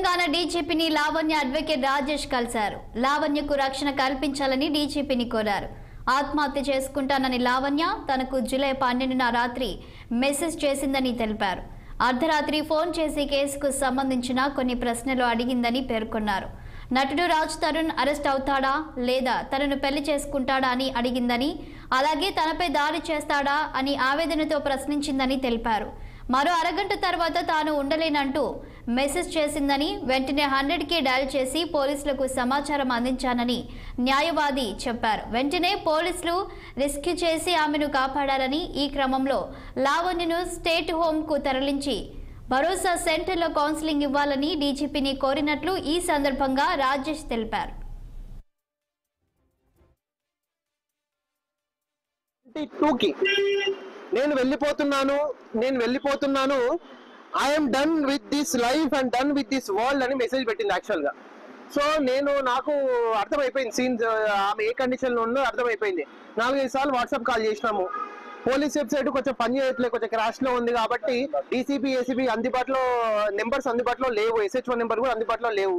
Telangana డీజీపీని Lavanya advocate Rajesh కలిశారు. లావణ్యకు రక్షణ కల్పించాలని డీజీపీని కోరారు. ఆత్మహత్య చేసుకుంటానని లావణ్య తనకు జూలై 12న రాత్రి మెసేజ్ చేసిందని తెలిపారు. అర్ధరాత్రి ఫోన్ చేసి కేసుకు సంబంధించిన కొన్ని ప్రశ్నలు అడిగిందని పేర్కొన్నారు. నటుడు రాజ్ తరుణ్ అరెస్ట్ అవుతాడా లేదా తనను పెళ్లి చేసుకుంటాడా అని అడిగిందని, అలాగే తనపై దాడి చేస్తాడా అని ఆవేదనతో ప్రశ్నించిందని తెలిపారు. మరో అరగంట తర్వాత తాను ఉండలేనంటూ మెసేజ్ చేసిందని, వెంటనే 100కి డయల్ చేసి పోలీసులకు సమాచారం అందించానని న్యాయవాది చెప్పారు. వెంటనే పోలీసులు రెస్క్యూ చేసి ఆమెను కాపాడారని, ఈ క్రమంలో లావణ్యను స్టేట్ హోంకు తరలించి భరోసా సెంటర్లో కౌన్సిలింగ్ ఇవ్వాలని డీజీపీని కోరినట్లు ఈ సందర్భంగా రాజేష్ తెలిపారు. నేను వెళ్ళిపోతున్నాను I'm done with this life and done with this world అని మెసేజ్ పెట్టింది యాక్చువల్ గా. సో నాకు అర్థమైపోయింది సీన్స్, ఆమె ఏ కండిషన్ లో ఉందో అర్థమైపోయింది. 4-5 సార్లు వాట్సాప్ కాల్ చేసినాము. పోలీస్ వెబ్సైట్ కొంచెం పని చేయట్లేదు, కొంచెం క్రాష్ లో ఉంది కాబట్టి డీసీపీ ఏసీపీ నెంబర్స్ అందుబాటులో లేవు, SHO నెంబర్ కూడా అందుబాటులో లేవు.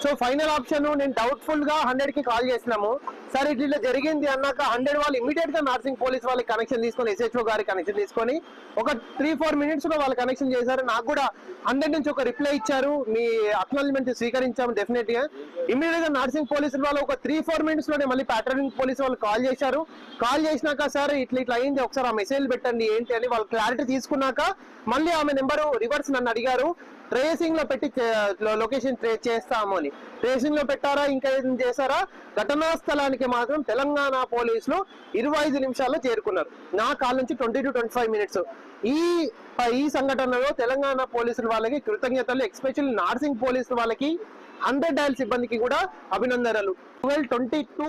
సో ఫైనల్ ఆప్షన్ నేను డౌట్ఫుల్ గా 100కి కాల్ చేసినాము. సరే ఇట్లా జరిగింది అన్నాక 100 వాళ్ళు ఇమీడియట్ గా నార్సింగ్ పోలీస్ వాళ్ళకి కనెక్షన్ తీసుకొని, SHO గారి కనెక్షన్ తీసుకొని ఒక 3-4 మినిట్స్ లో వాళ్ళు కనెక్షన్ చేశారు. నాకు కూడా 100 నుంచి ఒక రిప్లై ఇచ్చారు, మీ అక్నాలజ్మెంట్ స్వీకరించాము డెఫినెట్ గా. ఇమీడియట్ గా నార్సింగ్ పోలీసులు వాళ్ళు ఒక 3-4 మినిట్స్ లోనే మళ్ళీ ప్యాట్రనింగ్ పోలీస్ వాళ్ళు కాల్ చేశారు. కాల్ చేసినాక సార్ ఇట్లా అయింది, ఒకసారి ఆ మెసేజ్ పెట్టండి ఏంటి అని వాళ్ళు క్లారిటీ తీసుకున్నాక మళ్ళీ ఆమె నెంబరు రివర్స్ నన్ను అడిగారు. ట్రేసింగ్ లో పెట్టి లొకేషన్ ట్రేస్ చేస్తాము అని. ట్రేసింగ్ లో పెట్టారా ఇంకా ఏం చేశారా? ఘటనా స్థలానికి మాత్రం తెలంగాణ పోలీసులు 25 నిమిషాల్లో చేరుకున్నారు. నా కాల్ నుంచి 20 to 25 మినిట్స్. ఈ సంఘటనలో తెలంగాణ పోలీసుల వాళ్ళకి కృతజ్ఞతలు, ఎస్పెషల్లీ నార్సింగ్ పోలీసుల వాళ్ళకి 100 డయల్ సిబ్బందికి కూడా అభినందనలు. 12:22